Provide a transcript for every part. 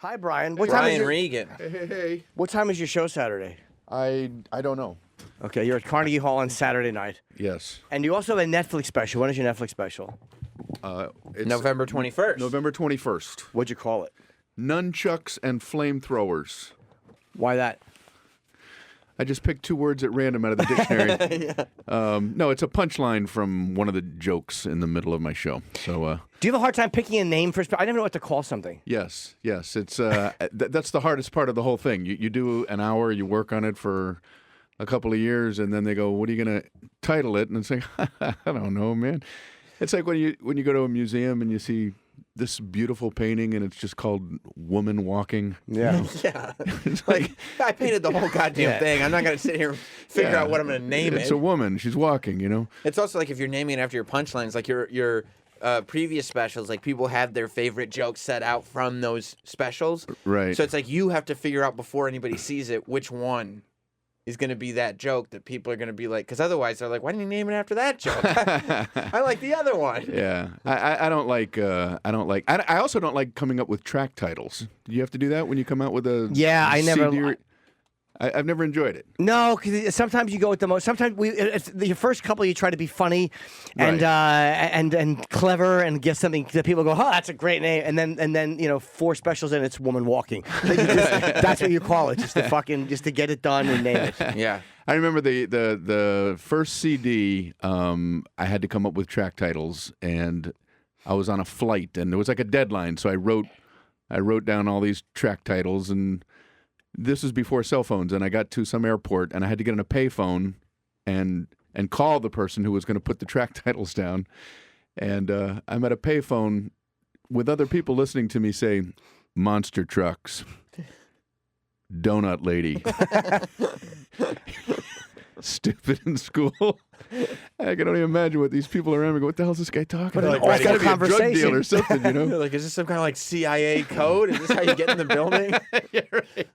Hi, Brian. Brian Regan. Hey. What time is your show Saturday? I don't know. Okay, you're at Carnegie Hall on Saturday night. Yes. And you also have a Netflix special. When is your Netflix special? It's November 21st. November 21st. What'd you call it? Nunchucks and Flamethrowers. Why that? I just picked 2 words at random out of the dictionary. No, it's a punchline from one of the jokes in the middle of my show. So, Do you have a hard time picking a name for? I never know what to call something. yes. It's that's the hardest part of the whole thing. You do an hour, you work on it for a couple of years, and then they go, "What are you going to title it?" And it's like, I don't know, man. It's like when you go to a museum and you see this beautiful painting and it's just called Woman Walking. Yeah. Yeah. Like, I painted the whole goddamn thing. I'm not going to sit here and figure out what I'm going to name it. It's a woman. She's walking, you know? It's also like if you're naming it after your punchlines, like your previous specials, like people have their favorite jokes set out from those specials. Right. So it's like you have to figure out before anybody sees it which one is going to be that joke that people are going to be like, because otherwise they're like, why didn't you name it after that joke? I like the other one. Yeah, I don't like. I also don't like coming up with track titles. Do you have to do that when you come out with a? Yeah, I never. CD I've never enjoyed it. No, because sometimes you go with the most. Sometimes it's your first couple, you try to be funny and Right. and clever and get something that people go, oh, that's a great name. And then 4 specials in, it's Woman Walking. That's what you call it, just to get it done and name it. Yeah. I remember the first CD. I had to come up with track titles, and I was on a flight, and there was like a deadline, so I wrote down all these track titles, and this was before cell phones, and I got to some airport, and I had to get on a payphone and call the person who was going to put the track titles down. And I'm at a payphone with other people listening to me say, Monster Trucks, Donut Lady, Stupid in School. I can only imagine what these people around me go, what the hell is this guy talking about? Like, It's got to be a conversation. drug deal or something, you know? Like, is this some kind of like CIA code? Is this how you get in the building? Yeah, right.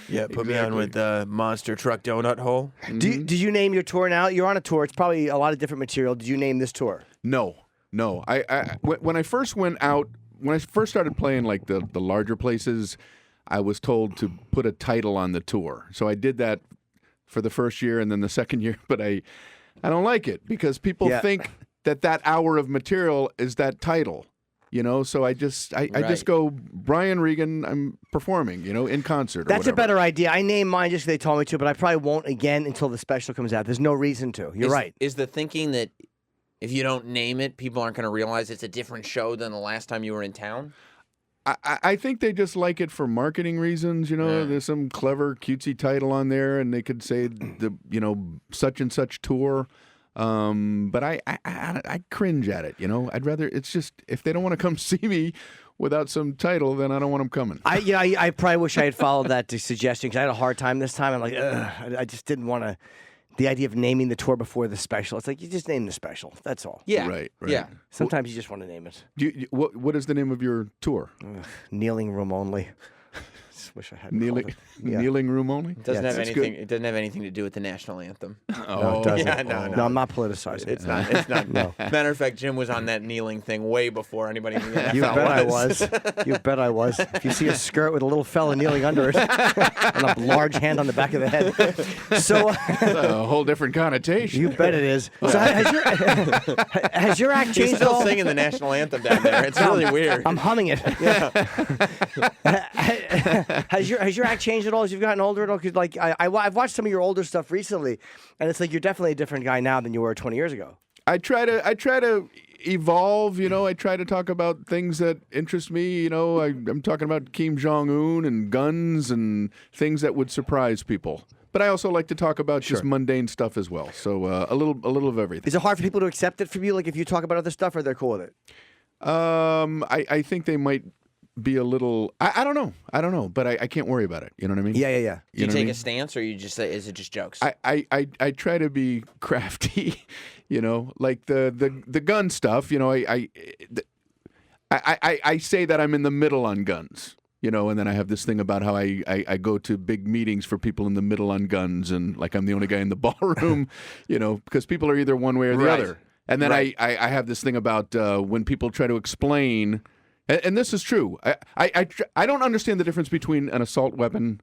Yeah, put me on with the Monster Truck Donut Hole. Did you name your tour now? You're on a tour. It's probably a lot of different material. Did you name this tour? No. When I first went out, when I first started playing like the larger places, I was told to put a title on the tour. So I did that for the first year and then the second year, but I don't like it because people think that hour of material is that title. You know, so I just go, Brian Regan, I'm performing, in concert. That's a better idea. I named mine just because they told me to, but I probably won't again until the special comes out. There's no reason to. You're right. Is the thinking that if you don't name it, people aren't going to realize it's a different show than the last time you were in town? I think they just like it for marketing reasons. There's some clever, cutesy title on there, and they could say such and such tour. But I cringe at it. I'd rather it's just if they don't want to come see me without some title, then I don't want them coming. I probably wish I had followed that suggestion because I had a hard time this time. I'm like, I just didn't want to. The idea of naming the tour before the special. It's like you just name the special. That's all. Yeah. Right. Yeah. Sometimes you just want to name it. What is the name of your tour? Kneeling Room Only. Wish I had Kneeling room only. It doesn't have anything. It doesn't have anything to do with the national anthem. No, it doesn't. Yeah, no. No, I'm not politicizing. It's not. It's not. No. Matter of fact, Jim was on that kneeling thing way before anybody in the NFL You bet I was. You bet I was. If you see a skirt with a little fella kneeling under it and a large hand on the back of the head, so a whole different connotation. You bet it is. So has your act He's changed at still all? singing the national anthem down there. It's really weird. I'm humming it. Has your act changed at all as you've gotten older at all? Because I've watched some of your older stuff recently, and it's like you're definitely a different guy now than you were 20 years ago. I try to evolve. I try to talk about things that interest me. I'm talking about Kim Jong-un and guns and things that would surprise people. But I also like to talk about just mundane stuff as well. So a little of everything. Is it hard for people to accept it from you? Like if you talk about other stuff, or they're cool with it? I think they might be a little. I don't know, but I can't worry about it. You know what I mean? Yeah. Do you take a stance, or you just say, is it just jokes? I try to be crafty. Like the gun stuff. I say that I'm in the middle on guns. And then I have this thing about how I go to big meetings for people in the middle on guns, and like I'm the only guy in the ballroom, because people are either one way or the other. And then I have this thing about when people try to explain, And this is true. I don't understand the difference between an assault weapon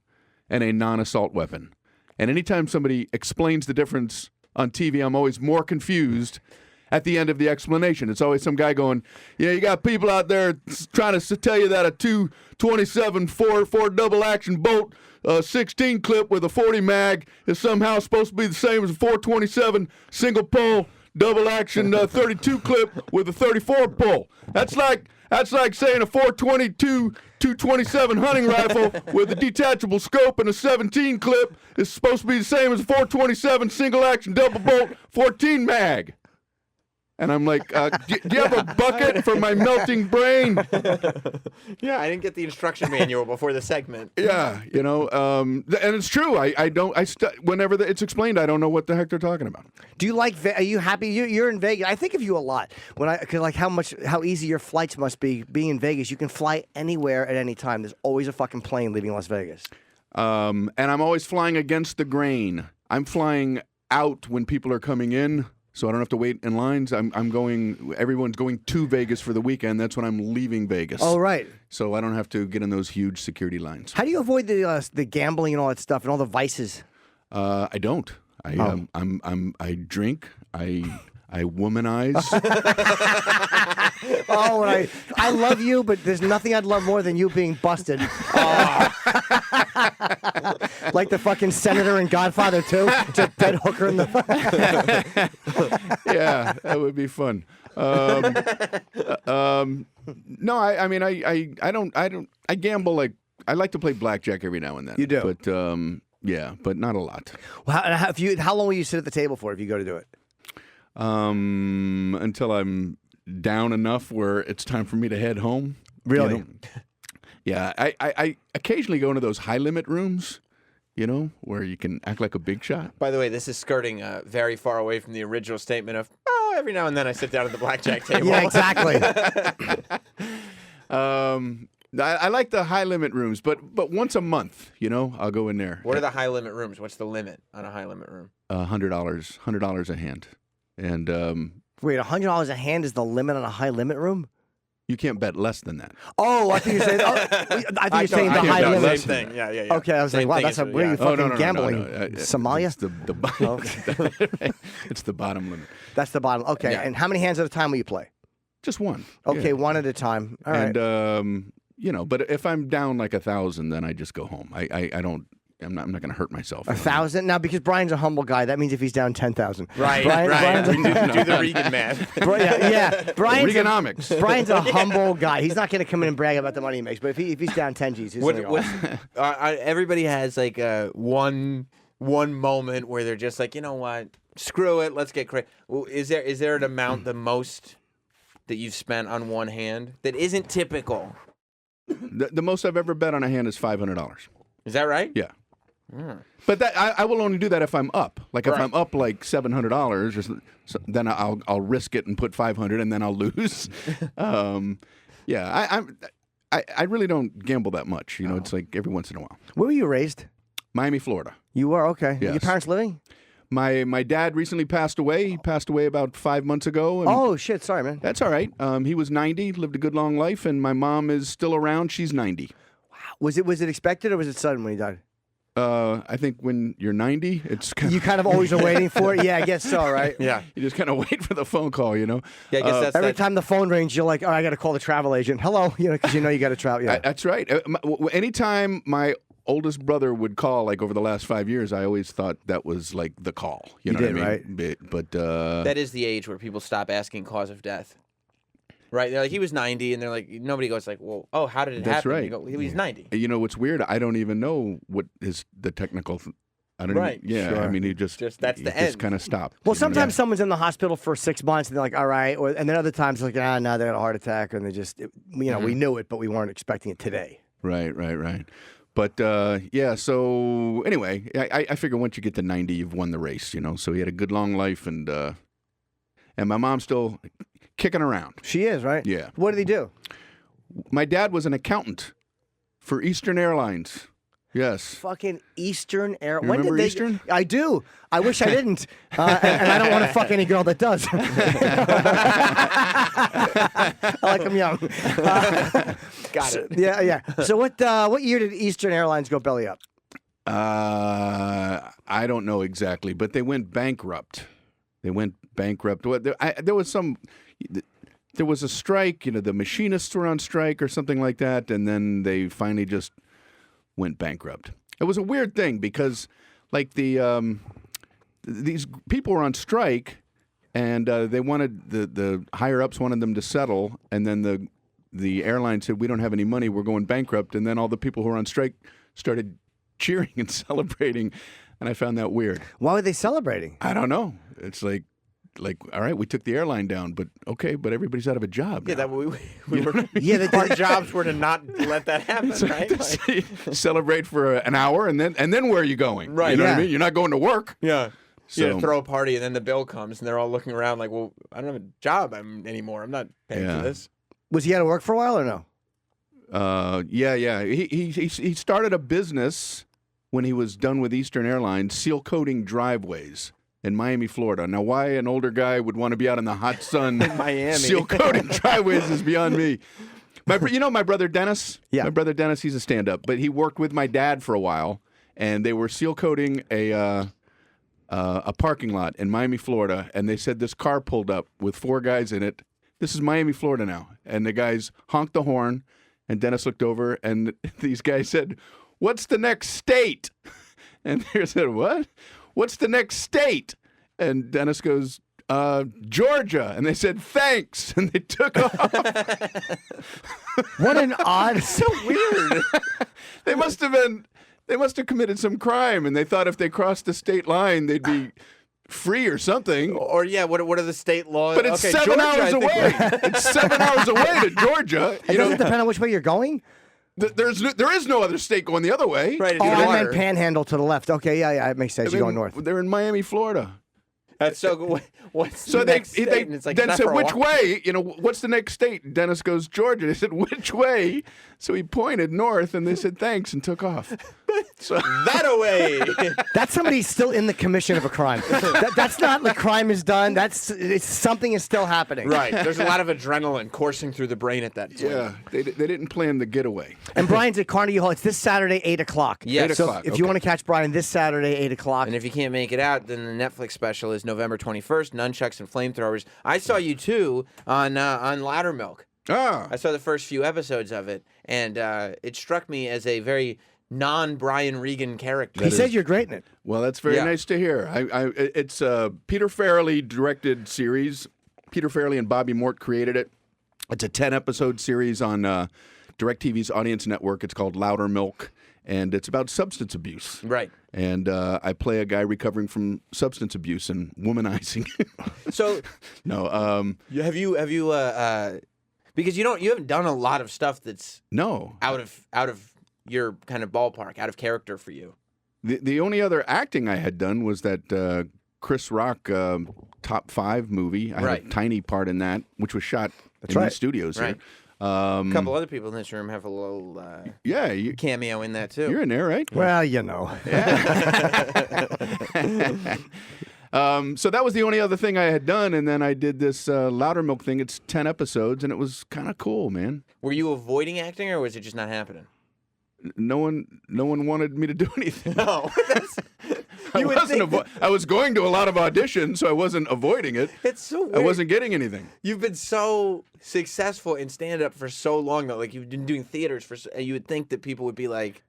and a non-assault weapon. And anytime somebody explains the difference on TV, I'm always more confused at the end of the explanation. It's always some guy going, yeah, you got people out there trying to tell you that a 227 4 double action bolt 16 clip with a 40 mag is somehow supposed to be the same as a 427 single pull double action 32 clip with a 34 pull. That's like saying a 422 227 hunting rifle with a detachable scope and a 17 clip is supposed to be the same as a 427 single action double bolt 14 mag. And I'm like, do you have a bucket for my melting brain? Yeah, I didn't get the instruction manual before the segment. Yeah, and it's true. Whenever it's explained, I don't know what the heck they're talking about. Do you like? Are you happy? You're in Vegas. I think of you a lot because like how easy your flights must be. Being in Vegas, you can fly anywhere at any time. There's always a fucking plane leaving Las Vegas. And I'm always flying against the grain. I'm flying out when people are coming in. So I don't have to wait in lines. Everyone's going to Vegas for the weekend. That's when I'm leaving Vegas. Oh, right. So I don't have to get in those huge security lines. How do you avoid the gambling and all that stuff and all the vices? I don't. I drink. I womanize. Oh, and I love you, but there's nothing I'd love more than you being busted. Oh. Like the fucking senator in Godfather 2, just dead hooker in the. Yeah, that would be fun. No, I don't. I gamble like I like to play blackjack every now and then. You do, but yeah, but not a lot. Well, how long will you sit at the table for if you go to do it? Until I'm down enough where it's time for me to head home. Really? You know? Yeah, I occasionally go into those high limit rooms, where you can act like a big shot. By the way, this is skirting very far away from the original statement of, every now and then I sit down at the blackjack table. Yeah, exactly. I like the high limit rooms, but once a month, I'll go in there. What are the high limit rooms? What's the limit on a high limit room? $100 a hand. And wait, $100 a hand is the limit on a high limit room? You can't bet less than that. Oh, I think you're saying. I think you're saying the high limit. Same thing. Yeah. Okay, I was like, wow, that's where are you fucking gambling? Somalia? It's the bottom. Okay. It's the bottom limit. That's the bottom. Okay, Yeah. And how many hands at a time will you play? Just one. Okay, Yeah. one at a time. All right. And but if I'm down like 1,000, then I just go home. I don't. I'm not going to hurt myself. 1,000 now because Brian's a humble guy. That means if he's down 10,000, Right. Brian's do the Regan math. Brian's Reaganomics. Brian's a humble guy. He's not going to come in and brag about the money he makes. But if he's down 10 G's, he's going to go. Everybody has like one moment where they're just like, you know what, screw it, let's get crazy. Well, is there an amount the most that you've spent on one hand that isn't typical? The most I've ever bet on a hand is $500. Is that right? Yeah. But that I will only do that if I'm up. Like if Right. I'm up like $700, then I'll risk it and put $500, and then I'll lose. Yeah, I really don't gamble that much. It's like every once in a while. Where were you raised? Miami, Florida. You were okay. Yes. Your parents living? My dad recently passed away. He passed away about 5 months ago. And Oh shit! Sorry, man. that's all right. He was 90, lived a good long life, and my mom is still around. She's 90. Was it expected or was it sudden when he died? I think when you're 90, it's You kind of always are waiting for it. Yeah, I guess so, right? Yeah. you just kind of wait for the phone call, Yeah, I guess that's Every that. time the phone rings, you're like, "Oh, I got to call the travel agent." Hello, because you got to travel. Yeah. That's right. Anytime my oldest brother would call, like over the last 5 years, I always thought that was like the call. You know did, what I right? mean? But That is the age where people stop asking cause of death. Right? They're like, he was 90, and they're like, nobody goes like, well, how did it That's happen? right. You go, he was 90. what's weird? I don't even know what is the technical. I don't Right. even. Yeah. Sure. I mean, he just that's the just end. kind of stopped. Well, sometimes someone's in the hospital for 6 months and they're like, "All right," and then other times they're like, "No, they had a heart attack," and they just, we knew it, but we weren't expecting it today. Right. But yeah. So anyway, I figure once you get to 90, you've won the race. So he had a good long life, and my mom's still kicking around. She is, right? Yeah. What did he do? My dad was an accountant for Eastern Airlines. Yes. Fucking Eastern Air. You When did remember they? Eastern? I do. I wish I didn't, and I don't want to fuck any girl that does. I like them young. Got it. Yeah, yeah. So what year did Eastern Airlines go belly up? I don't know exactly, but they went bankrupt. There was a strike. The machinists were on strike or something like that, and then they finally just went bankrupt. It was a weird thing because, like, these people were on strike, and they wanted the higher ups wanted them to settle, and then the airline said, "We don't have any money. We're going bankrupt." And then all the people who were on strike started cheering and celebrating, and I found that weird. Why were they celebrating? I don't know. It's like, all right, we took the airline down, but okay, but everybody's out of a job. Yeah, now. that we were. Yeah, Our jobs were to not let that happen, right? Like, Celebrate for an hour, and then where are you going? Right. You know what I Yeah. mean? You're not going to work. yeah. So, You throw a party, and then the bill comes, and they're all looking around like, "Well, I don't have a job anymore. I'm not paying Yeah. for this." Was he out of work for a while or no? yeah. He started a business when he was done with Eastern Airlines, seal coating driveways in Miami, Florida. Now, why an older guy would want to be out in the hot sun Miami. seal coating driveways is beyond me. My brother Dennis? Yeah. My brother Dennis, he's a stand-up, but he worked with my dad for a while, and they were seal coating a parking lot in Miami, Florida, and they said this car pulled up with 4 guys in it. This is Miami, Florida now. And the guys honked the horn, and Dennis looked over, and these guys said, "What's the next state?" And they said, "What? What's the next state?" And Dennis goes, "Georgia." And they said, "Thanks." And they took off. What an odd. So weird. They must have committed some crime, and they thought if they crossed the state line, they'd be free or something. Or yeah, what are the state laws? But it's Okay, 7 Georgia, I hours think away. It's 7 hours away to Georgia. It doesn't depend on which way you're going. There is no other state going the other way. Right. Oh, it's I water. meant Panhandle to the left. Okay, yeah, it makes sense. You're going north. They're in Miami, Florida. That's so good. What's So the they next state? And it's like, then not said, for a "Which while. way? What's the next state?" Dennis goes, "Georgia." They said, "Which way?" So he pointed north, and they said, "Thanks," and took off. So That away. That's somebody still in the commission of a crime. That's not the crime is done. Something is still happening. Right. There's a lot of adrenaline coursing through the brain at that point. yeah, they didn't plan the getaway. And Brian's at Carnegie Hall. It's this Saturday, 8 o'clock. Yes. 8 So o'clock. if you want to catch Brian this Saturday, 8 o'clock. And if you can't make it out, then the Netflix special is November 21st, Nunchucks and Flamethrowers. I saw you too on Loudermilk. Ah, I saw the first few episodes of it, and it struck me as a very non-Brian Regan character. he says you're great in it. well, that's very Yeah. nice to hear. It's a Peter Farrelly directed series. Peter Farrelly and Bobby Mort created it. It's a 10-episode series on DirecTV's Audience Network. It's called Loudermilk, and it's about substance abuse. Right. And I play a guy recovering from substance abuse and womanizing. So No, have you because you haven't done a lot of stuff that's no. out of your kind of ballpark, out of character for you. The only other acting I had done was that Chris Rock Top 5 movie. I had Right. a tiny part in that, which was shot in right. these studios Right. here. A couple other people in this room have a little Yeah, cameo in that too. you're in there, right? Well, you know. So that was the only other thing I had done, and then I did this Loudermilk thing. It's 10 episodes, and it was kind of cool, man. Were you avoiding acting, or was it just not happening? No one wanted me to do anything. No, I wasn't. I was going to a lot of auditions, so I wasn't avoiding it. it's so weird. I wasn't getting anything. You've been so successful in stand-up for so long, though. Like you've been doing theaters for. You would think that people would be like,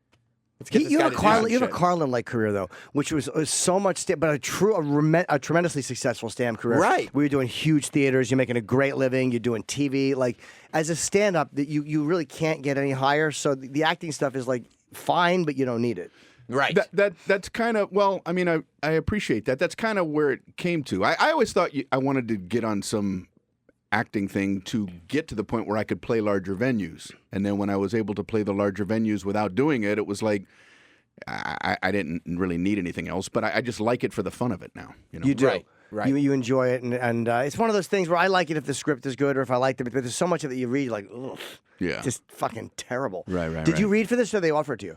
"Let's get this You guy have to a do some you have a shit." Carlin-like career though, which was so much, but a tremendously successful stand-up career. Right. We were doing huge theaters. You're making a great living. You're doing TV. Like as a stand-up, that you really can't get any higher. So the acting stuff is like fine, but you don't need it. Right. That's kind of, well, I mean, I appreciate that. That's kind of where it came to. I always thought I wanted to get on some acting thing to get to the point where I could play larger venues. And then when I was able to play the larger venues without doing it, it was like I didn't really need anything else, but I just like it for the fun of it now. You know? You do. Right, right. You enjoy it, and it's one of those things where I like it if the script is good or if I like it, but there's so much of it that you read, like, ugh, Yeah. just fucking terrible. Right. Did you read for this or they offer it to you?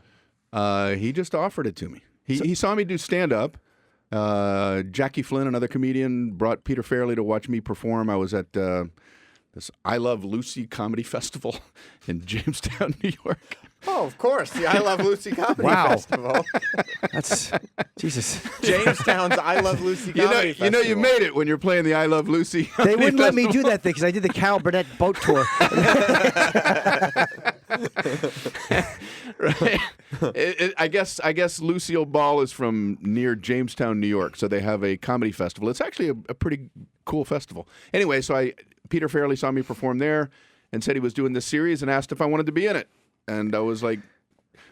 He just offered it to me. He saw me do stand-up. Jackie Flynn, another comedian, brought Peter Farrelly to watch me perform. I was at this I Love Lucy Comedy Festival in Jamestown, New York. Oh, of course, the I Love Lucy Comedy Wow. Festival. That's Jesus. Jamestown's I Love Lucy Comedy Festival. You know you made it when you're playing the I Love Lucy They Comedy wouldn't let me Festival. do that thing because I did the Carol Burnett boat tour. Right. I guess Lucille Ball is from near Jamestown, New York, so they have a comedy festival. It's actually a pretty cool festival. Anyway, so Peter Farrelly saw me perform there and said he was doing this series and asked if I wanted to be in it. And I was like,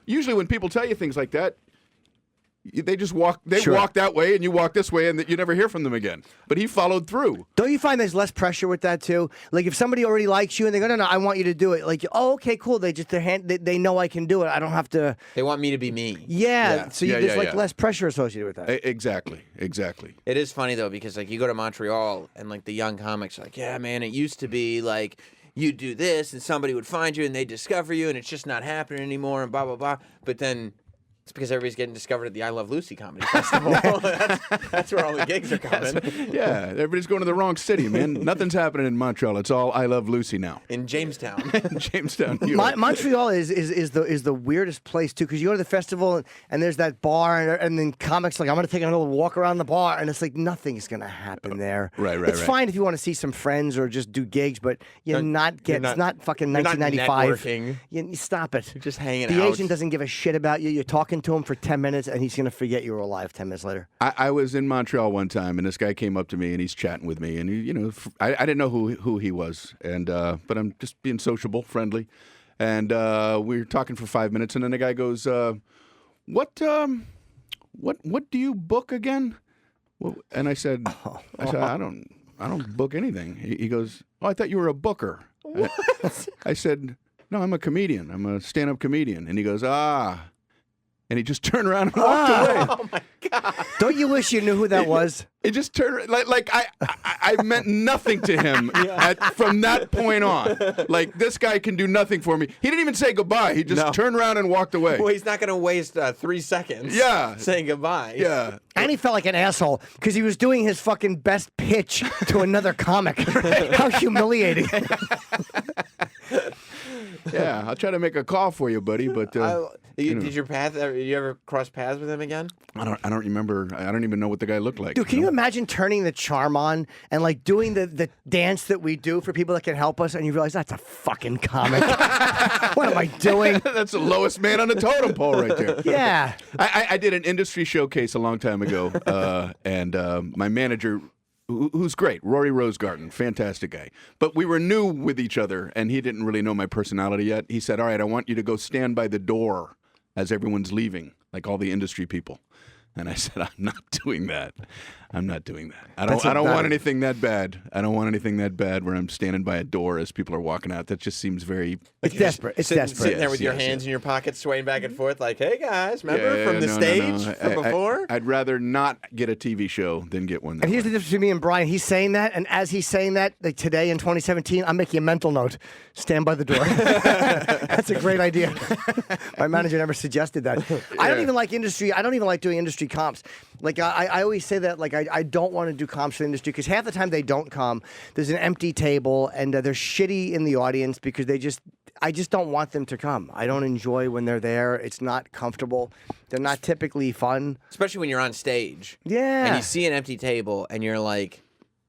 usually when people tell you things like that, they just walk. They Sure. walk that way, and you walk this way, and you never hear from them again. But he followed through. Don't you find there's less pressure with that too? Like if somebody already likes you and they go, no, I want you to do it. Like, oh, okay, cool. They know I can do it. I don't have to. They want me to be me. Yeah. So there's like yeah. less pressure associated with that. Exactly. It is funny though because like you go to Montreal and like the young comics are like, yeah, man, it used to be like you do this and somebody would find you and they discover you and it's just not happening anymore and blah blah blah. But then it's because everybody's getting discovered at the I Love Lucy Comedy Festival. that's where all the gigs are coming. Yeah, everybody's going to the wrong city, man. Nothing's happening in Montreal. It's all I Love Lucy now. In Jamestown. Jamestown, New York. Montreal is the weirdest place too because you go to the festival and there's that bar and then comics like I'm gonna take another walk around the bar and it's like nothing's gonna happen there. Right. It's fine if you want to see some friends or just do gigs, but it's not fucking You're not 1995. networking. You stop it. You're just hanging The out. agent doesn't give a shit about you. You're talking to him for 10 minutes and he's gonna forget you were alive 10 minutes later. I was in Montreal one time, and this guy came up to me, and he's chatting with me, and I didn't know who he was, and but I'm just being sociable, friendly, and we were talking for 5 minutes, and then the guy goes, "What do you book again?" Well, and I said, I don't book anything. He goes, "Oh, I thought you were a booker." What? I said, "No, I'm a comedian. I'm a stand-up comedian," and he goes, "Ah." And he just turned around and walked away. Oh my God. Don't you wish you knew who that was? It just turned like I meant nothing to him from that point on. Like this guy can do nothing for me. He didn't even say goodbye. He just turned around and walked away. Well, he's not going to waste 3 seconds saying goodbye. Yeah. And he felt like an asshole because he was doing his fucking best pitch to another comic. How humiliating. Yeah, I'll try to make a call for you, buddy. But Did you ever cross paths with him again? I don't remember. I don't even know what the guy looked like. Dude, can you imagine turning the charm on and like doing the dance that we do for people that can help us and you realize that's a fucking comic. What am I doing? That's the lowest man on the totem pole right there. Yeah. I did an industry showcase a long time ago, and my manager, who's great, Rory Rosegarten, fantastic guy. But we were new with each other, and he didn't really know my personality yet. He said, "All right, I want you to go stand by the door as everyone's leaving, like all the industry people." And I said, "I'm not doing that. I'm not doing that. I don't want anything that bad. I don't want anything that bad where I'm standing by a door as people are walking out. That just seems very." It's desperate. It's desperate. Sitting there with your Yes. hands in your pockets, swaying back and forth, like, "Hey guys, remember from the stage from before?" I'd rather not get a TV show than get one. That And here's way. the difference between me and Brian. He's saying that, and as he's saying that, like today in 2017, I'm making a mental note. Stand by the door. That's a great idea. My manager never suggested that. I don't even like industry. I don't even like doing industry comps. Like I always say that. Like I don't want to do comps for the industry because half the time they don't come. There's an empty table, and they're shitty in the audience because I just don't want them to come. I don't enjoy when they're there. It's not comfortable. They're not typically fun. Especially when you're on stage. Yeah. And you see an empty table, and you're like,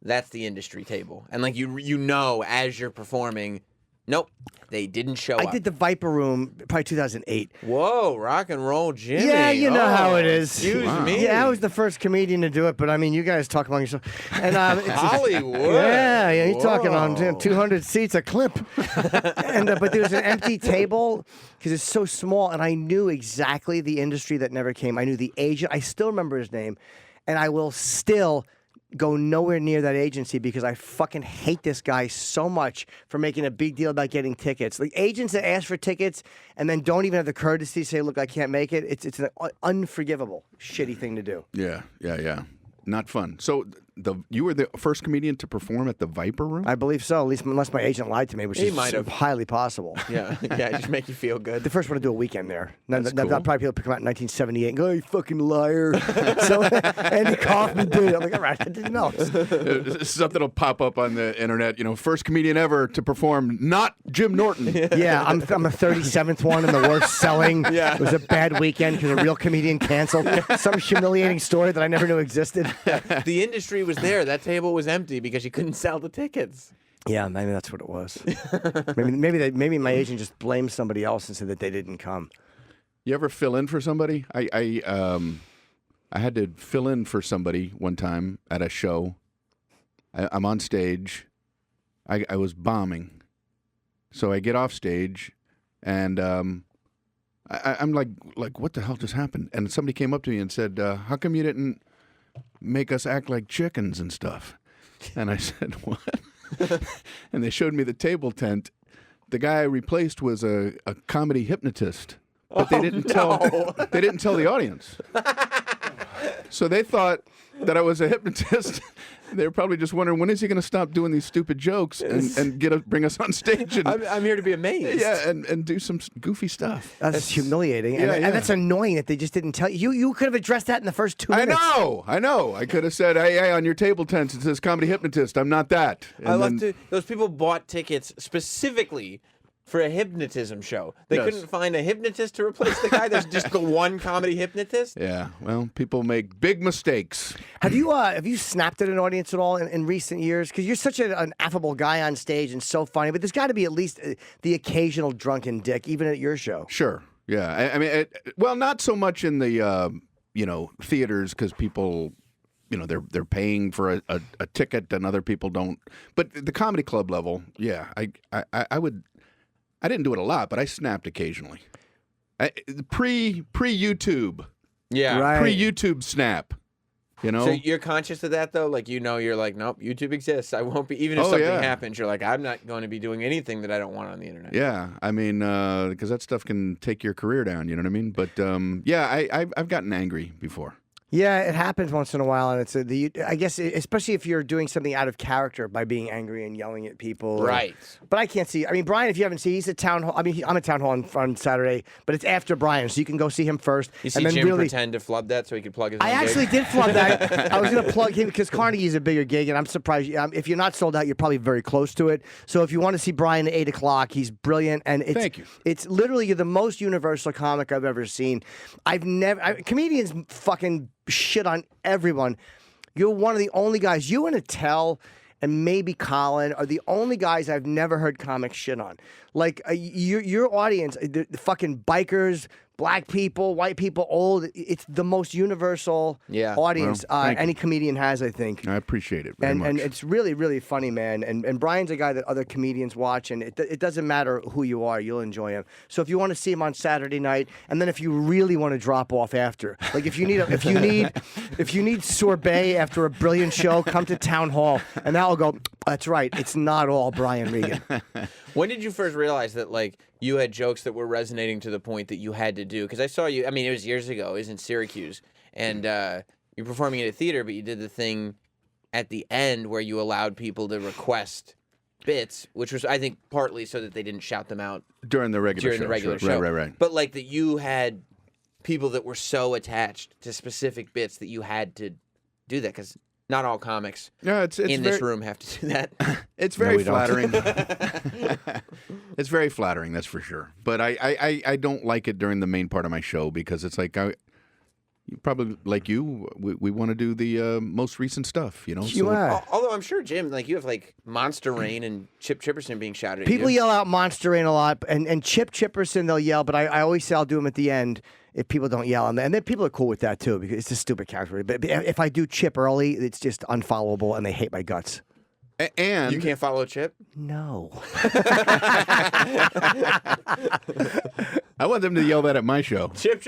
"That's the industry table," and like you know as you're performing, nope, they didn't show up. I did the Viper Room probably 2008. Whoa, rock and roll, Jimmy. Yeah, you know how it is. Excuse Wow. me. Yeah, I was the first comedian to do it, but I mean, you guys talk among yourself. And Hollywood. Yeah, you're talking on Whoa. 200 seats a clip. And but there was an empty table because it's so small, and I knew exactly the industry that never came. I knew the agent. I still remember his name, and I will still go nowhere near that agency because I fucking hate this guy so much for making a big deal about getting tickets. Like agents that ask for tickets and then don't even have the courtesy to say, "Look, I can't make it." It's an unforgivable, shitty thing to do. Yeah. Not fun. So you were the first comedian to perform at the Viper Room? I believe so, at least unless my agent lied to me, which He is might have. highly possible. Yeah, just make you feel good. The first one to do a weekend there. That's cool. Probably people come out in 1978 and go, "Oh, you fucking liar." So Andy Kaufman did it. I'm like, all right, I didn't know. Something will pop up on the internet. First comedian ever to perform, not Jim Norton. Yeah, I'm a 37th one and the worst selling. Yeah. It was a bad weekend because a real comedian canceled. Some humiliating story that I never knew existed. The industry was there. That table was empty because you couldn't sell the tickets. Yeah, maybe that's what it was. maybe my agent just blamed somebody else and said that they didn't come. You ever fill in for somebody? I had to fill in for somebody one time at a show. I'm on stage. I was bombing. So I get off stage, and I'm like, what the hell just happened? And somebody came up to me and said, how come you didn't make us act like chickens and stuff? And I said, what? And they showed me the table tent. The guy I replaced was a comedy hypnotist, but they didn't tell the audience. So they thought that I was a hypnotist. They were probably just wondering, when is he going to stop doing these stupid jokes and bring us on stage? And, I'm here to be amazed. yeah, and do some goofy stuff. That's humiliating. Yeah, and that's annoying that they just didn't tell you. You could have addressed that in the first 2 minutes. I know. I could have said, hey, on your table tent it says comedy hypnotist. I'm not that. And Those people bought tickets specifically for a hypnotism show. They couldn't find a hypnotist to replace the guy. There's just the one comedy hypnotist. Yeah, well, people make big mistakes. Have you snapped at an audience at all in recent years? Because you're such an affable guy on stage and so funny, but there's got to be at least the occasional drunken dick, even at your show. Sure. Yeah. I mean, well, not so much in the theaters because people, they're paying for a ticket and other people don't. But the comedy club level, yeah, I would. I didn't do it a lot, but I snapped occasionally. Pre YouTube. Yeah. Right. Pre YouTube snap. So you're conscious of that though? Like you're like, nope, YouTube exists. I won't be, even if something happens, you're like, I'm not going to be doing anything that I don't want on the internet. Yeah, I mean, because that stuff can take your career down, you know what I mean? But I've gotten angry before. Yeah, it happens once in a while, and I guess especially if you're doing something out of character by being angry and yelling at people. Right. But I can't see. I mean, Brian, if you haven't seen, he's at town hall. I mean, I'm at town hall on Saturday, but it's after Brian, so you can go see him first. You see and then Jim really, pretend to flub that so he could plug his I own actually gig? did flub that. I was going to plug him because Carnegie's a bigger gig, and I'm surprised. If you're not sold out, you're probably very close to it. So if you want to see Brian at 8 o'clock, he's brilliant. And Thank you. It's literally the most universal comic I've ever seen. Comedians fucking shit on everyone. You're one of the only guys, you and Attell and maybe Colin are the only guys I've never heard comics shit on. Like your audience, the fucking bikers, black people, white people, old. It's the most universal audience any comedian has, I think. I appreciate it very much. And it's really, really funny, man. And Brian's a guy that other comedians watch, and it doesn't matter who you are, you'll enjoy him. So if you want to see him on Saturday night, and then if you really want to drop off after, like if you need sorbet after a brilliant show, come to Town Hall, and that will go. That's right. It's not all Brian Regan. When did you first realize that like you had jokes that were resonating to the point that you had to do? Because I saw you. I mean, it was years ago. It was in Syracuse, and you're performing at a theater, but you did the thing at the end where you allowed people to request bits, which was, I think, partly so that they didn't shout them out during the regular show. Right. But like that, you had people that were so attached to specific bits that you had to do that because not all comics in this room have to do that. It's very flattering. It's very flattering, that's for sure. But I don't like it during the main part of my show because it's like probably like you, we want to do the most recent stuff, you know. Although I'm sure, Jim, like you have like Monster Rain and Chip Chipperson being shouted at you. People yell out Monster Rain a lot, and Chip Chipperson they'll yell, but I always say I'll do them at the end. If people don't yell, and then people are cool with that too because it's a stupid character. But if I do Chip early, it's just unfollowable, and they hate my guts. And you can't follow Chip? No. I want them to yell that at my show. Chip.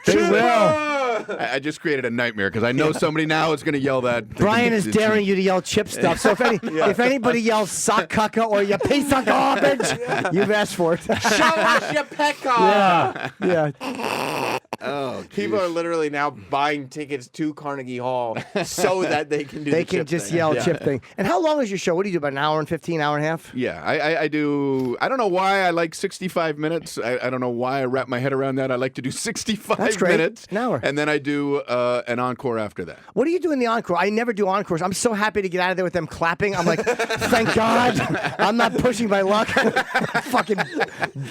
They will. I just created a nightmare because I know somebody now is going to yell that. Brian is daring you to yell Chip stuff. So if anybody yells sock cucka or you piece of garbage, you've asked for it. Show us your pecker. Yeah. Oh, People are geez. literally now buying tickets to Carnegie Hall so that they can do They the can chip just thing. yell Yeah. chip thing. And how long is your show? What do you do, about an hour and 15, hour and a half? Yeah, I do. I don't know why I like 65 minutes. I don't know why I wrap my head around that. I like to do 65 That's great. minutes. An hour. And then I do an encore after that. What do you do in the encore? I never do encores. I'm so happy to get out of there with them clapping. I'm like, thank God. I'm not pushing my luck. Fucking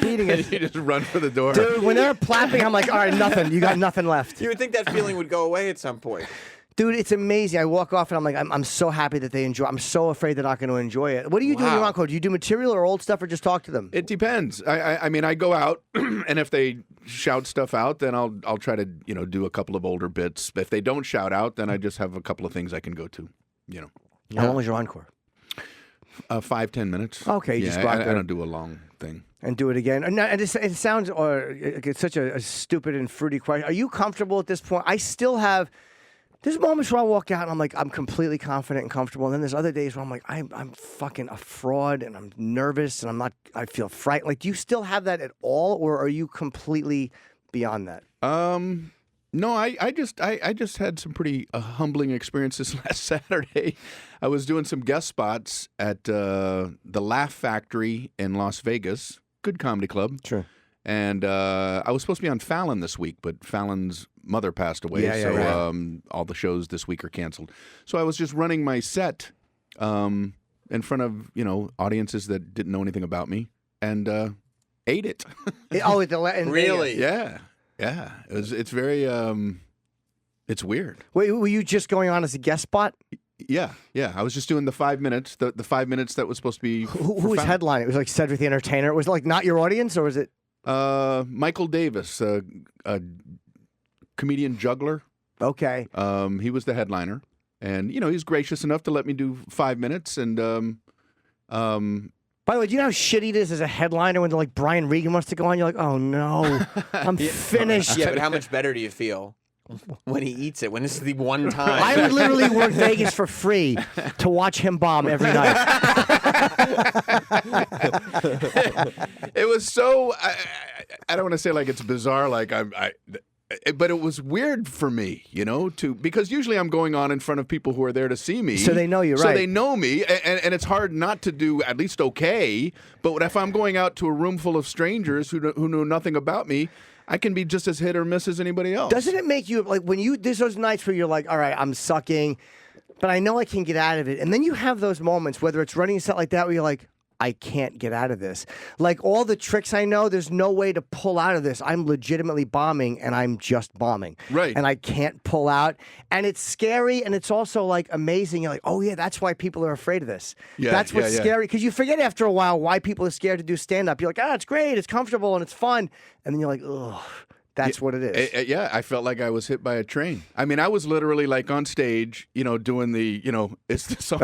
beating it. You just run for the door. Dude, when they're clapping, I'm like, all right, nothing. You got nothing left. You would think that feeling would go away at some point. Dude, it's amazing. I walk off and I'm like, I'm so happy that they enjoy. I'm so afraid they're not going to enjoy it. What do you do in your Wow. encore? Do you do material or old stuff or just talk to them? It depends. I mean, I go out, and if they shout stuff out, then I'll try to do a couple of older bits. If they don't shout out, then I just have a couple of things I can go to. How long is your encore? 5-10 minutes. Okay, you yeah, just go out I there. don't do a long thing. And do it again. And it sounds it's such a stupid and fruity question. Are you comfortable at this point? I still have. There's moments where I walk out and I'm like, I'm completely confident and comfortable. And then there's other days where I'm like, I'm fucking a fraud and I'm nervous and I feel frightened. Like, do you still have that at all, or are you completely beyond that? No, I just had some pretty humbling experiences last Saturday. I was doing some guest spots at the Laugh Factory in Las Vegas, good comedy club. Sure. And I was supposed to be on Fallon this week, but Fallon's mother passed away, Yeah. all the shows this week are canceled. So I was just running my set in front of Really? audiences that didn't know anything about me, and ate it. Really? Yeah. It's very it's weird. Wait, were you just going on as a guest spot? Yeah. I was just doing the 5 minutes, the 5 minutes that was supposed to be. Who was headlining? It was like Cedric the Entertainer. Was it like not your audience, or was it? Michael Davis, a comedian juggler. Okay. He was the headliner, and he's gracious enough to let me do 5 minutes, and By the way, do you know how shitty it is as a headliner when like Brian Regan wants to go on? You're like, oh no, I'm finished. Yeah, but how much better do you feel when he eats it? When this is the one time? I would literally work Vegas for free to watch him bomb every night. it was so. I don't want to say like it's bizarre, like but it was weird for me, because usually I'm going on in front of people who are there to see me. So they know you, So right. they know me, and it's hard not to do at least okay. But if I'm going out to a room full of strangers who know nothing about me, I can be just as hit or miss as anybody else. Doesn't it make you like when there's those nights where you're like, all right, I'm sucking, but I know I can get out of it, and then you have those moments, whether it's running a set like that, where you're like, I can't get out of this. Like all the tricks I know, there's no way to pull out of this. I'm legitimately bombing and I'm just bombing. Right. And I can't pull out. And it's scary and it's also like amazing. You're like, oh yeah, that's why people are afraid of this. Yeah, That's what's yeah. scary. Because you forget after a while why people are scared to do stand-up. You're like, it's great, it's comfortable and it's fun. And then you're like, ugh. That's what it is. Yeah, I felt like I was hit by a train. I mean, I was literally like on stage, doing the, it's the song.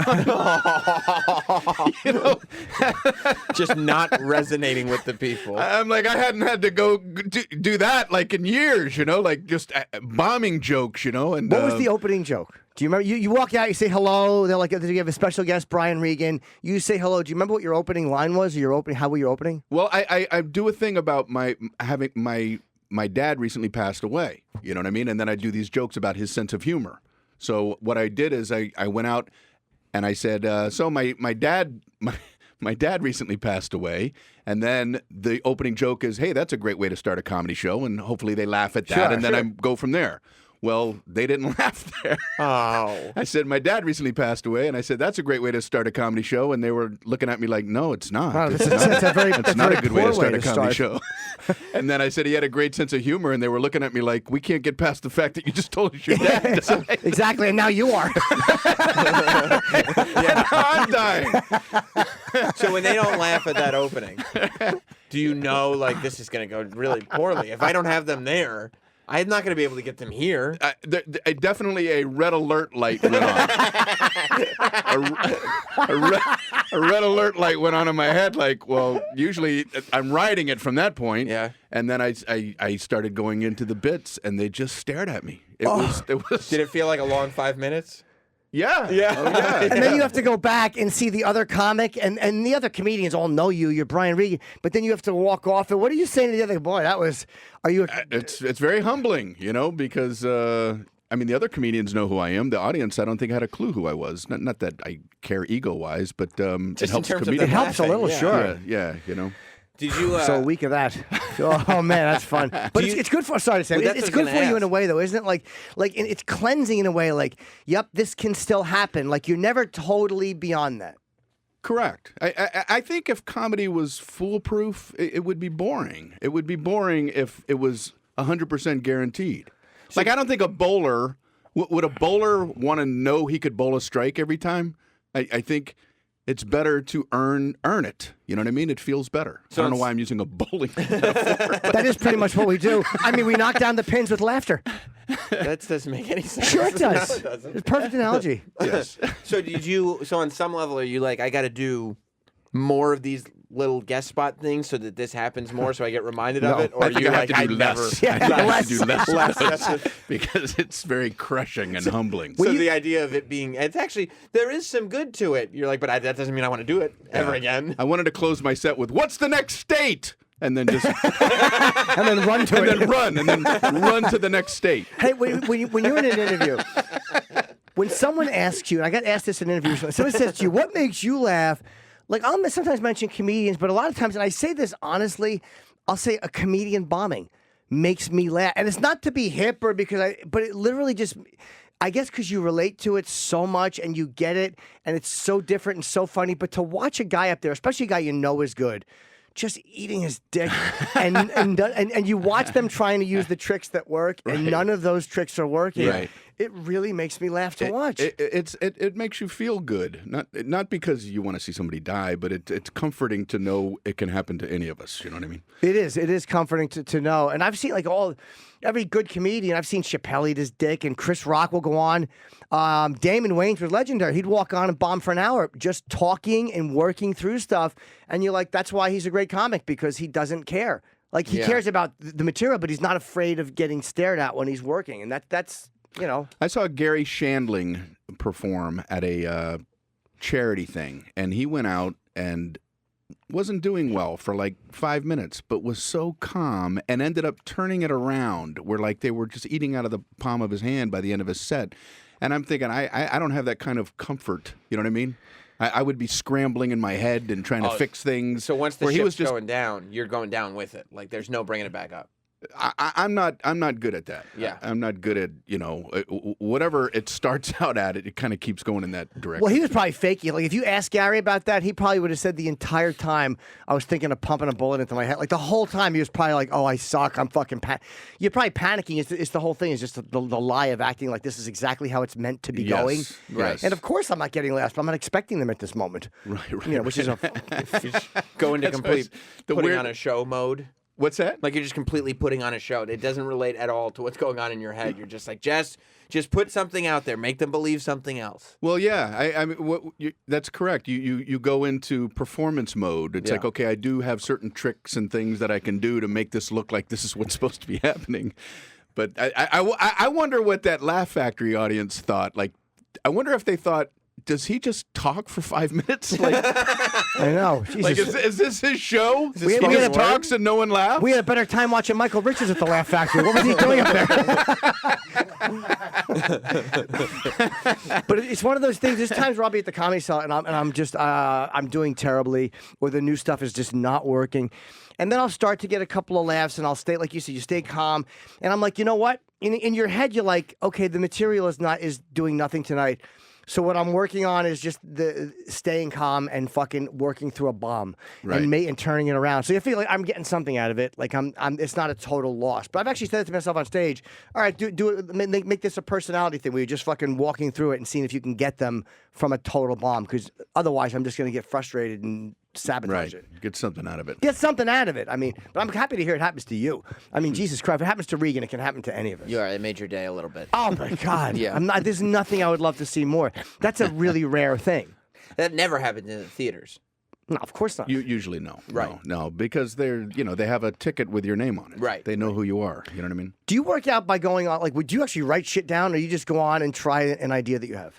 Just not resonating with the people. I'm like, I hadn't had to go do that like in years, like just bombing jokes, And What was the opening joke? Do you remember? You walk out, you say hello. They're like, you have a special guest, Brian Regan. You say hello. Do you remember what your opening line was? Or how were you opening? Well, I do a thing about my dad recently passed away, you know what I mean? And then I do these jokes about his sense of humor. So what I did is I went out and I said, so my dad recently passed away. And then the opening joke is, hey, that's a great way to start a comedy show. And hopefully they laugh at that. Sure, and then sure. I go from there. Well, they didn't laugh there. Oh. I said, my dad recently passed away. And I said, that's a great way to start a comedy show. And they were looking at me like, no, it's not. Wow, It's that's not very a good way poor to start a comedy show. And then I said he had a great sense of humor, and they were looking at me like, we can't get past the fact that you just told us your dad died. Exactly, and now you are. Yeah, I'm dying. So when they don't laugh at that opening, do you know, like, this is going to go really poorly? If I don't have them there, I'm not going to be able to get them here. Definitely a red alert light went on. a red alert light went on in my head. Like, well, usually I'm riding it from that point. Yeah. And then I started going into the bits, and they just stared at me. It was. Did it feel like a long 5 minutes? Yeah. Yeah. Oh, yeah. And then you have to go back and see the other comic, and the other comedians all know you. You're Brian Regan, but then you have to walk off. And what are you saying to the other boy? That was. Are you? It's very humbling, because the other comedians know who I am. The audience, I don't think, had a clue who I was. Not that I care ego-wise, but it Just in helps terms of comedians. It helps a little, Yeah. sure. Yeah. Did you? So a week of that. Oh man, that's fun. But it's good for. Sorry to say, Well, that's it's what I was good for gonna you in a ask. way, though, isn't it? Like it's cleansing in a way. Like, yep, this can still happen. Like you're never totally beyond that. Correct. I think if comedy was foolproof, it would be boring. It would be boring if it was 100% guaranteed. Like, I don't think a bowler would a bowler want to know he could bowl a strike every time. I think it's better to earn it. You know what I mean? It feels better. So I don't know it's- why I'm using a bowling metaphor. That is pretty much what we do. I mean, we knock down the pins with laughter. That doesn't make any sense. Sure it does. No, it doesn't. It's a perfect analogy. Yes. So did you? So on some level, are you like, I got to do more of these little guest spot things so that this happens more, so I get reminded of No. it? Or I think you I have like, to I do never. less. Yeah, I think I have less. to do less, Less. of those because it's very crushing and humbling. So the idea of it being, it's actually, there is some good to it. You're like, but that doesn't mean I want to do it ever again. I wanted to close my set with, "What's the next state?" And then just And then run to and it. then run to the next state. Hey, when you're in an interview, when someone asks you, and I got asked this in an interview, someone says to you, "What makes you laugh?" Like, I'll sometimes mention comedians, but a lot of times, and I say this honestly, I'll say a comedian bombing makes me laugh. And it's not to be hip or but it literally just, I guess because you relate to it so much and you get it, and it's so different and so funny. But to watch a guy up there, especially a guy you know is good, just eating his dick, and you watch them trying to use the tricks that work, and none of those tricks are working. Right. It really makes me laugh to watch. It makes you feel good, not because you want to see somebody die, but it's comforting to know it can happen to any of us. You know what I mean? It is comforting to know. And I've seen every good comedian. I've seen Chappelle eat his dick, and Chris Rock will go on. Damon Wayans was legendary. He'd walk on and bomb for an hour, just talking and working through stuff. And you're like, that's why he's a great comic, because he doesn't care. Like, he cares about the material, but he's not afraid of getting stared at when he's working. And that's. I saw Gary Shandling perform at a charity thing, and he went out and wasn't doing well for like 5 minutes, but was so calm and ended up turning it around where like they were just eating out of the palm of his hand by the end of his set. And I'm thinking, I don't have that kind of comfort. You know what I mean? I would be scrambling in my head and trying to fix things. So once the where he ship's was just, going down, you're going down with it. Like, there's no bringing it back up. I'm not good at that. Yeah. I'm not good at, whatever it starts out at, it kind of keeps going in that direction. Well, he was probably faking it. Like, if you asked Gary about that, he probably would have said the entire time I was thinking of pumping a bullet into my head. Like, the whole time he was probably like, "Oh, I suck. I'm fucking You're probably panicking. It's the whole thing. It's just the lie of acting like this is exactly how it's meant to be going. Yes. And of course, I'm not getting laughs, but I'm not expecting them at this moment. Right. Which is Go into complete the putting weird- on a show mode. What's that? Like, you're just completely putting on a show. It doesn't relate at all to what's going on in your head. You're just like, just put something out there. Make them believe something else. Well, yeah, I mean, that's correct. You go into performance mode. It's Yeah. like, okay, I do have certain tricks and things that I can do to make this look like this is what's supposed to be happening. But I wonder what that Laugh Factory audience thought. Like, I wonder if they thought, does he just talk for 5 minutes? Like, I know. Jesus. like is this his show? this He spoken just word? talks and no one laughs? We had a better time watching Michael Richards at the Laugh Factory. What was he doing up there? But it's one of those things. There's times where I'll be at the Comedy Cell and I'm just I'm doing terribly, or the new stuff is just not working, and then I'll start to get a couple of laughs, and I'll stay, like you said, you stay calm, and I'm like, you know what? In your head, you're like, okay, the material is doing nothing tonight. So what I'm working on is just the staying calm and fucking working through a bomb and turning it around. So I feel like I'm getting something out of it. Like I'm it's not a total loss. But I've actually said it to myself on stage. All right, do it. Make this a personality thing where you're just fucking walking through it and seeing if you can get them from a total bomb. Because otherwise, I'm just going to get frustrated and sabotage it. Get something out of it. Get something out of it. I mean, but I'm happy to hear it happens to you. I mean, Jesus Christ, if it happens to Regan, it can happen to any of us. You are. It made your day a little bit. Oh my God. Yeah. There's nothing I would love to see more. That's a really rare thing. That never happened in the theaters. No, of course not. You usually no. Right. No, because they have a ticket with your name on it. Right. They know who you are. You know what I mean? Do you work out by going on, like, would you actually write shit down, or you just go on and try an idea that you have?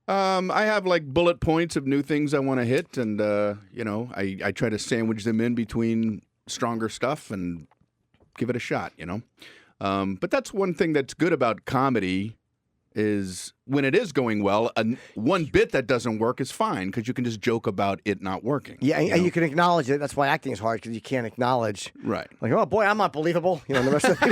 I have like bullet points of new things I want to hit, and I try to sandwich them in between stronger stuff and give it a shot. But that's one thing that's good about comedy is when it is going well, one bit that doesn't work is fine because you can just joke about it not working. Yeah, and you can acknowledge it. That's why acting is hard because you can't acknowledge. Right. Like, oh boy, I'm not believable. And the rest of the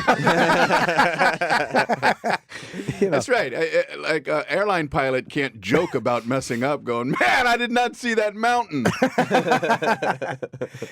That's right. Like an airline pilot can't joke about messing up going, man, I did not see that mountain.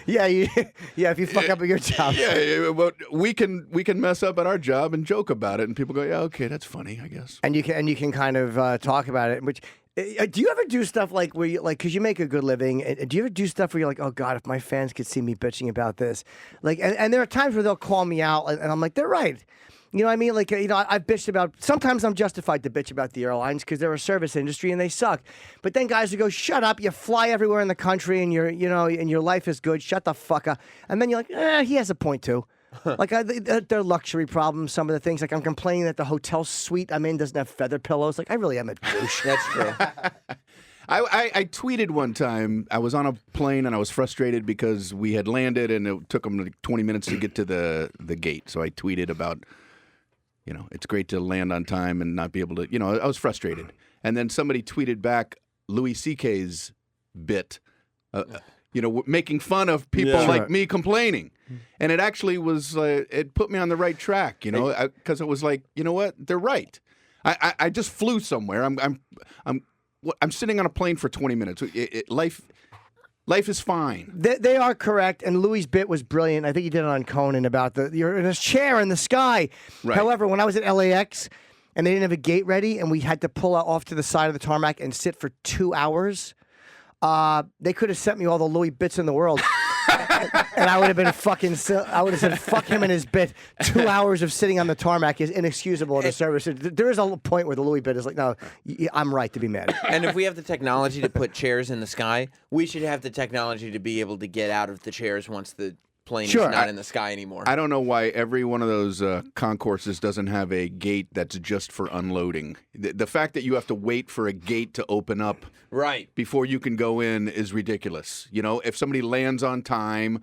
Yeah, if you fuck up at your job. Yeah, but we can mess up at our job and joke about it, and people go, yeah, okay, that's funny, I guess. And you can kind of talk about it. Which do you ever do stuff like where you like because you make a good living? Do you ever do stuff where you're like, oh God, if my fans could see me bitching about this, like, and there are times where they'll call me out, and I'm like, they're right. You know what I mean? Like, I've bitched about. Sometimes I'm justified to bitch about the airlines because they're a service industry and they suck. But then guys who go, shut up, you fly everywhere in the country and and your life is good. Shut the fuck up. And then you're like, he has a point too. Like they're luxury problems. Some of the things, like I'm complaining that the hotel suite I'm in doesn't have feather pillows. Like I really am a douche. That's true. I tweeted one time. I was on a plane and I was frustrated because we had landed and it took them like 20 minutes to get to the gate. So I tweeted about, it's great to land on time and not be able to. I was frustrated. And then somebody tweeted back Louis C.K.'s bit. Making fun of people like me complaining. And it actually was, it put me on the right track, because it was like, you know what? They're right. I just flew somewhere. I'm sitting on a plane for 20 minutes. Life is fine. They are correct, and Louis' bit was brilliant. I think he did it on Conan about you're in a chair in the sky. Right. However, when I was at LAX and they didn't have a gate ready and we had to pull off to the side of the tarmac and sit for 2 hours, they could have sent me all the Louis bits in the world. And I would have been I would have said, fuck him and his bit. 2 hours of sitting on the tarmac is inexcusable at a service. There is a point where the Louis bit is like, no, I'm right to be mad. And if we have the technology to put chairs in the sky, we should have the technology to be able to get out of the chairs once the plane is not in the sky anymore. I don't know why every one of those concourses doesn't have a gate that's just for unloading. The fact that you have to wait for a gate to open up before you can go in is ridiculous. If somebody lands on time,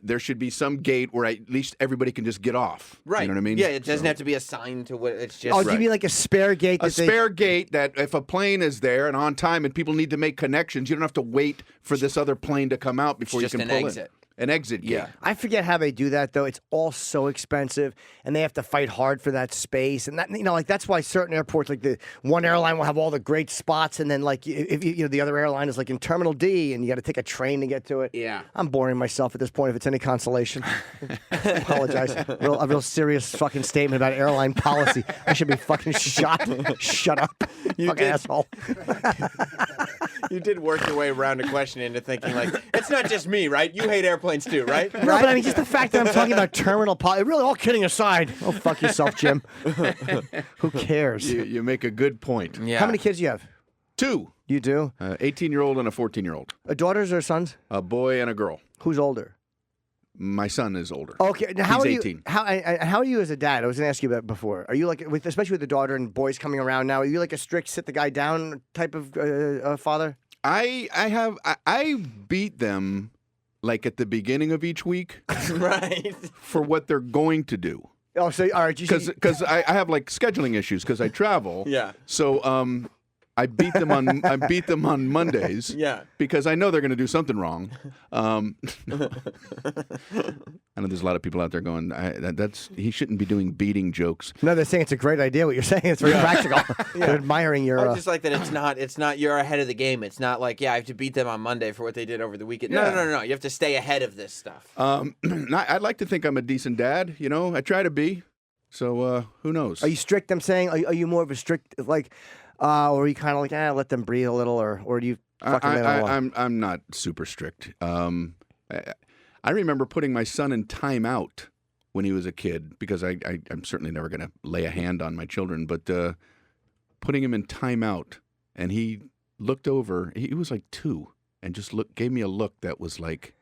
there should be some gate where at least everybody can just get off. Right. You know what I mean? Yeah, it doesn't have to be assigned to what it's just. Oh, do you mean like a spare gate? Spare gate that if a plane is there and on time and people need to make connections, you don't have to wait for this other plane to come out before you can pull in. An exit gate. Yeah. I forget how they do that though. It's all so expensive, and they have to fight hard for that space. And that that's why certain airports, like the one airline, will have all the great spots, and then like if the other airline is like in Terminal D, and you got to take a train to get to it. Yeah. I'm boring myself at this point. If it's any consolation, I apologize. A real serious fucking statement about airline policy. I should be fucking shot. Shut up, you fucking asshole. You did work your way around a question into thinking like, it's not just me, right? You hate airplanes too, right? No, but I mean, just the fact that I'm talking about terminal policy. Really, all kidding aside. Oh, fuck yourself, Jim. Who cares? You make a good point. Yeah. How many kids do you have? 2. You do? 18-year-old and a 14-year-old. Daughters or sons? A boy and a girl. Who's older? My son is older. Okay, now how He's are 18. you? How are you as a dad? I was going to ask you that before. Are you like, especially with the daughter and boys coming around now? Are you like a strict sit the guy down type of father? I beat them like at the beginning of each week, Right. for what they're going to do. Oh, so all right, Because I have like scheduling issues because I travel. Yeah. So I beat them on Mondays. Yeah. Because I know they're going to do something wrong. I know there's a lot of people out there going, he shouldn't be doing beating jokes. No, they're saying it's a great idea. What you're saying, it's very practical. They're admiring your. I just like that it's not you're ahead of the game. It's not like, I have to beat them on Monday for what they did over the weekend. Yeah. No. You have to stay ahead of this stuff. I'd like to think I'm a decent dad. I try to be. So who knows? Are you strict? I'm saying, are you more of a strict like, or are you kind of like, let them breathe a little, or do you? I'm not super strict. I remember putting my son in timeout when he was a kid because I'm certainly never going to lay a hand on my children, but putting him in timeout, and he looked over. He was like 2, and just gave me a look that was like,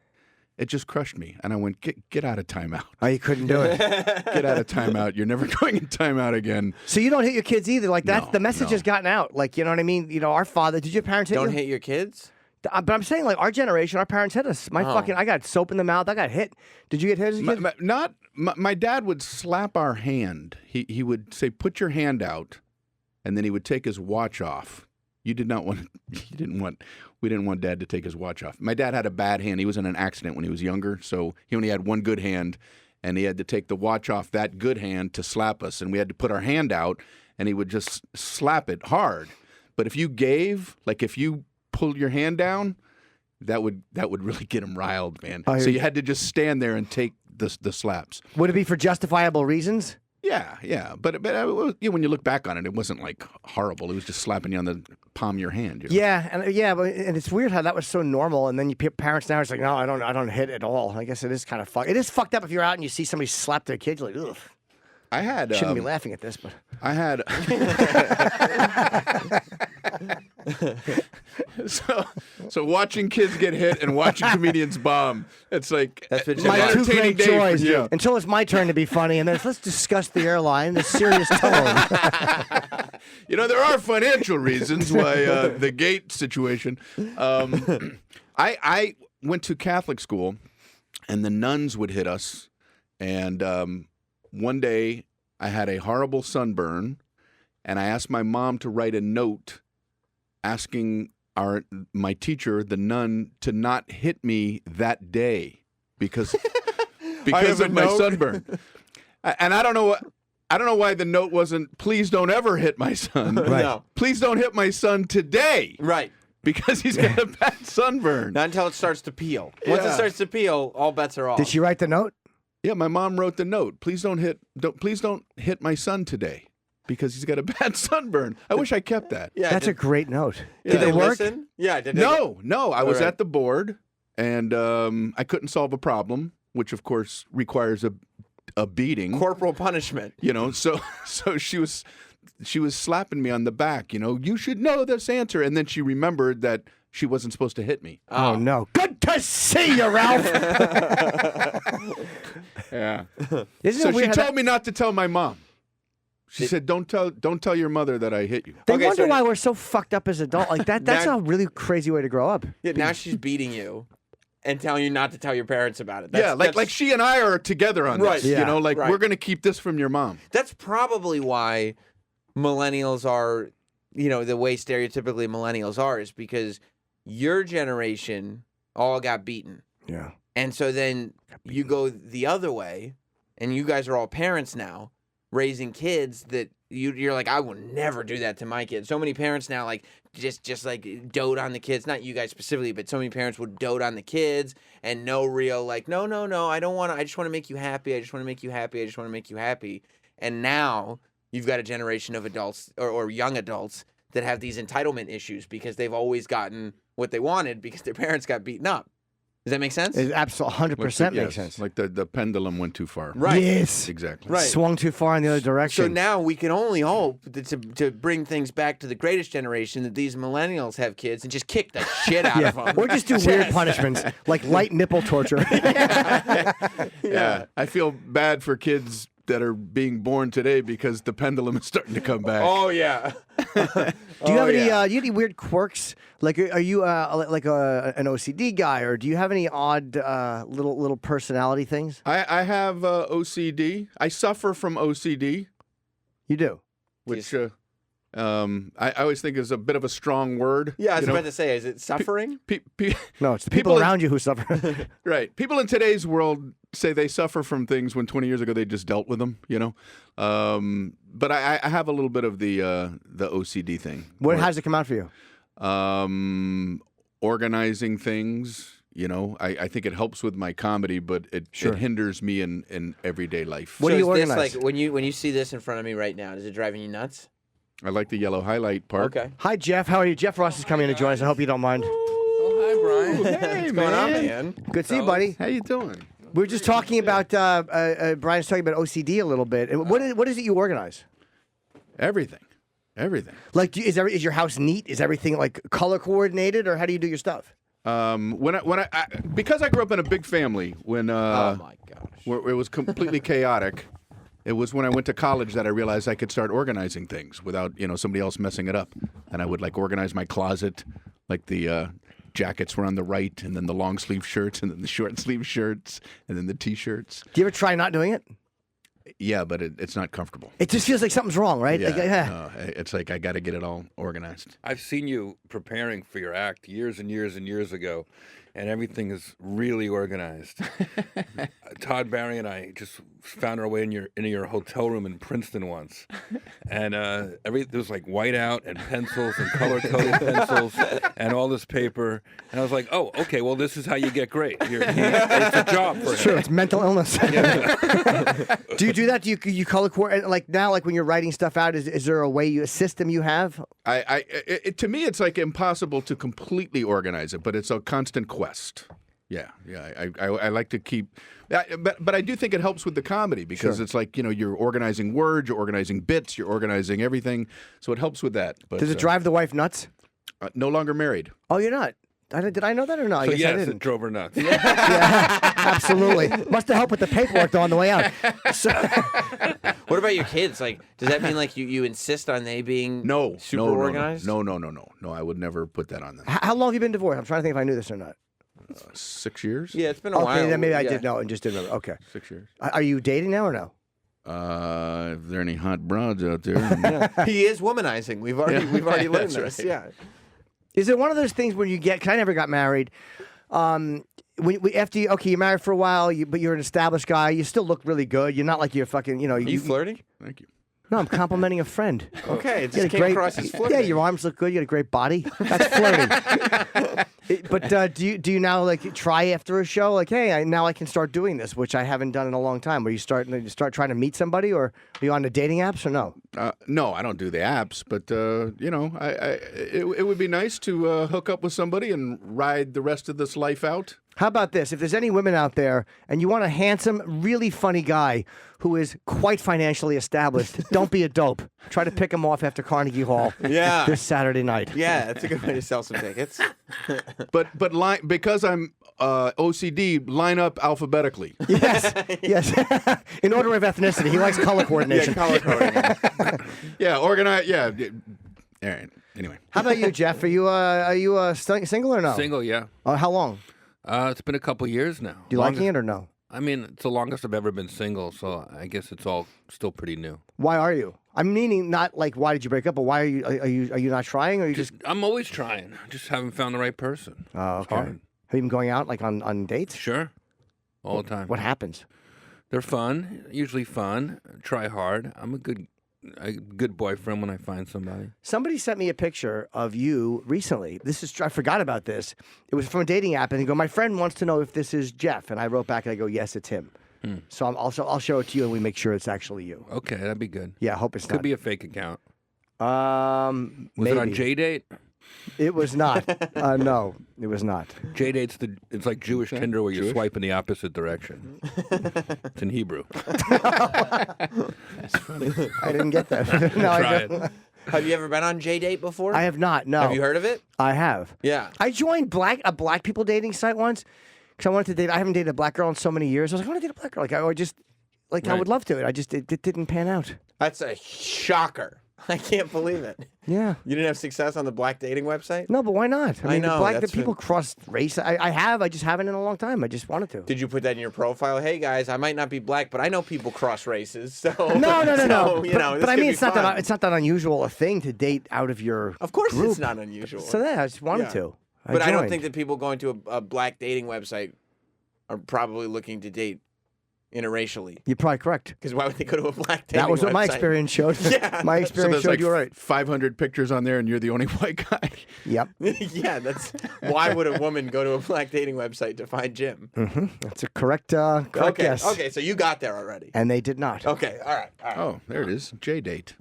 it just crushed me. And I went, get out of timeout. Oh, you couldn't do it. Get out of timeout. You're never going in timeout again. So you don't hit your kids either. Like that's No, the message no. has gotten out. Like, you know what I mean? You know, our father. Did your parents hit Don't you? hit your kids? But I'm saying, like, our generation, our parents hit us. I got soap in the mouth. I got hit. Did you get hit as a kid? My dad would slap our hand. He would say, "Put your hand out," and then he would take his watch off. We didn't want Dad to take his watch off. My dad had a bad hand. He was in an accident when he was younger, so he only had one good hand, and he had to take the watch off that good hand to slap us, and we had to put our hand out, and he would just slap it hard. But if you pulled your hand down, that would really get him riled, man. So you had to just stand there and take the slaps. Would it be for justifiable reasons? Yeah. But when you look back on it, it wasn't like horrible. It was just slapping you on the palm of your hand. You know? Yeah, and it's weird how that was so normal, and then parents now it's like, no, I don't hit at all. I guess it is kind of fucked. It is fucked up if you're out and you see somebody slap their kid. You're like, ugh. I had Shouldn't be laughing at this, but I had so watching kids get hit and watching comedians bomb. It's like That's what my two entertaining great day for joys. you. Until it's my turn to be funny, and then let's discuss the airline in a serious tone. You know, there are financial reasons why the gate situation. I went to Catholic school, and the nuns would hit us. And one day, I had a horrible sunburn, and I asked my mom to write a note asking my teacher, the nun, to not hit me that day because of my sunburn. And I don't know why the note wasn't, please don't ever hit my son. Right. No. Please don't hit my son today. Right. Because he's got a bad sunburn. Not until it starts to peel. Once it Yeah. starts to peel, all bets are off. Did she write the note? Yeah, my mom wrote the note. Please don't hit my son today because he's got a bad sunburn. I wish I kept that. Yeah, That's a great note. did Did they it work? listen? Yeah, did they? No. I was All right. at the board, and I couldn't solve a problem, which of course requires a beating. Corporal punishment. You know, so she was slapping me on the back. You know, you should know this answer, and then she remembered that she wasn't supposed to hit me. Oh no! Good to see you, Ralph. Yeah. Isn't So it she weird how told me not to tell my mom. She said, "Don't tell your mother that I hit you." They Okay, wonder so- why we're so fucked up as adults. Like that. That's Now- a really crazy way to grow up. Yeah, now she's beating you and telling you not to tell your parents about it. Yeah, like she and I are together on Right. this. Yeah. You know, like Right. we're gonna keep this from your mom. That's probably why millennials are, the way stereotypically millennials are is because your generation all got beaten. Yeah. And so then you go the other way, and you guys are all parents now, raising kids that you're like, I will never do that to my kids. So many parents now, like, just like dote on the kids. Not you guys specifically, but so many parents would dote on the kids and no real, like, no, I don't want to. I just want to make you happy. I just want to make you happy. I just want to make you happy. And now you've got a generation of adults or young adults that have these entitlement issues because they've always gotten what they wanted because their parents got beaten up. Does that make sense? It absolutely 100% makes sense. Like the pendulum went too far. Right. Yes. Exactly. Right. Swung too far in the other direction. So now we can only hope that to bring things back to the greatest generation that these millennials have kids and just kick the shit out of them. Or just do weird punishments, like light nipple torture. Yeah. I feel bad for kids that are being born today because the pendulum is starting to come back. Oh yeah. Do you have any weird quirks? Like, are you like an OCD guy, or do you have any odd little personality things? I have OCD. I suffer from OCD, You do. which I always think is a bit of a strong word. Yeah, I was You know, about to say, is it suffering? No, it's the people People- around you who suffer. Right. People in today's world say they suffer from things when 20 years ago they just dealt with them, you know? But I have a little bit of the OCD thing. How does it come out for you? Organizing things, you know. I think it helps with my comedy, but it hinders me in everyday life. What do you is this organize? like when you see this in front of me right now? Is it driving you nuts? I like the yellow highlight part. Okay. Hi, Jeff. How are you? Jeff Ross is coming in to join us. I hope you don't mind. Oh, hi, Brian. Hey, What's going on, man? Good to see you, buddy. How you doing? We were just talking about Brian's talking about OCD a little bit. What is it you organize? Everything. Like, is your house neat? Is everything like color coordinated, or how do you do your stuff? Because I grew up in a big family when Oh my gosh. where it was completely chaotic. It was when I went to college that I realized I could start organizing things without somebody else messing it up. And I would like organize my closet, like the jackets were on the right, and then the long sleeve shirts, and then the short sleeve shirts, and then the t-shirts. Do you ever try not doing it? Yeah, but it's not comfortable. It just feels like something's wrong, right? It's like I got to get it all organized. I've seen you preparing for your act years and years and years ago, and everything is really organized. Todd Barry and I just found our way into your hotel room in Princeton once, and there was like whiteout and pencils and color-coded pencils and all this paper, and I was like, oh, okay, well, this is how you get great. It's a job for Sure, him. it's mental illness. Do you do that? Do you color coordinate? Like now, like when you're writing stuff out, is there a system you have? To me, it's like impossible to completely organize it, but it's a constant quest. Yeah. I like to keep, but I do think it helps with the comedy because It's like you're organizing words, you're organizing bits, you're organizing everything, so it helps with that. But, Does it drive the wife nuts? No longer married. Oh, you're not. Did I know that or no? I So guess I yes, didn't. it drove her nuts. Yeah, absolutely. Must have helped with the paperwork though on the way out. So, What about your kids? Like, does that mean like you insist on they being super organized? No. I would never put that on them. how long have you been divorced? I'm trying to think if I knew this or not. 6 years. Yeah, it's been a while. Okay, then maybe I Yeah. did know and just didn't remember. Okay. 6 years. Are you dating now or no? If there are any hot broads out there, He is womanizing. We've already learned That's this. right. Yeah. Is it one of those things when you get? Because I never got married. After you're married for a while, but you're an established guy. You still look really good. You're not like you're fucking. Are you flirting? Thank you. No, I'm complimenting a friend. Okay, it You just had came across as flirting. Yeah, your arms look good. You got a great body. That's flirting. But do you now like try after a show? Like, hey, now I can start doing this, which I haven't done in a long time. Where you start trying to meet somebody, or are you on the dating apps, or no? No, I don't do the apps, but it would be nice to hook up with somebody and ride the rest of this life out. How about this? If there's any women out there and you want a handsome, really funny guy who is quite financially established, don't be a dope. Try to pick him off after Carnegie Hall Yeah. this Saturday night. Yeah, that's a good way to sell some tickets. But because I'm OCD, line up alphabetically. Yes. In order of ethnicity. He likes color coordination. Color coding. Yeah, organize. Yeah. All right. Anyway. How about you, Jeff? Are you single or no? Single, yeah. How long? It's been a couple years now. Do you liking it or no? I mean, it's the longest I've ever been single, so I guess it's all still pretty new. Why are you? I'm meaning not like why did you break up, but why are you not trying, or you just? I'm always trying. I just haven't found the right person. Oh, It's okay. hard. Have you been going out like on dates? Sure. All the time. What happens? They're fun, usually fun. Try hard. I'm a good boyfriend when I find somebody. Somebody sent me a picture of you recently. I forgot about this. It was from a dating app, and they go, "My friend wants to know if this is Jeff," and I wrote back and I go, "Yes, it's him." So I'll show it to you, and we make sure it's actually you. Okay, that'd be good. Yeah, I hope it's Could not. be a fake account. Was Was it on JDate? It was not. No, it was not. JDate's it's like Jewish Tinder where you swipe in the opposite direction. It's in Hebrew. I didn't get that. No, Try I it. don't. Have you ever been on JDate before? I have not. No. Have you heard of it? I have. Yeah. I joined a black people dating site once because I wanted to date. I haven't dated a black girl in so many years. I was like, I want to date a black girl. I would love to. It didn't pan out. That's a shocker. I can't believe it. Yeah. You didn't have success on the black dating website? No, but why not? I know, the that's people cross race. I have. I just haven't in a long time. I just wanted to. Did you put that in your profile? Hey guys, I might not be black, but I know people cross races. So No. So, you know, this but I could mean, be it's not fun. that unusual a thing to date out of your. Of course, group. it's not unusual. So I just wanted Yeah. to. But I don't joined. think that people going to a black dating website are probably looking to date interracially. You're probably correct. Because why would they go to a black dating That was what my website? experience showed. Yeah. My So experience there's showed like you were right. 500 pictures on there, and you're the only white guy. Yep. Yeah, that's why would a woman go to a black dating website to find Jim? That's a correct Okay, guess. okay, so you got there already. And they did not. Okay, all right. Oh, there it is. JDate.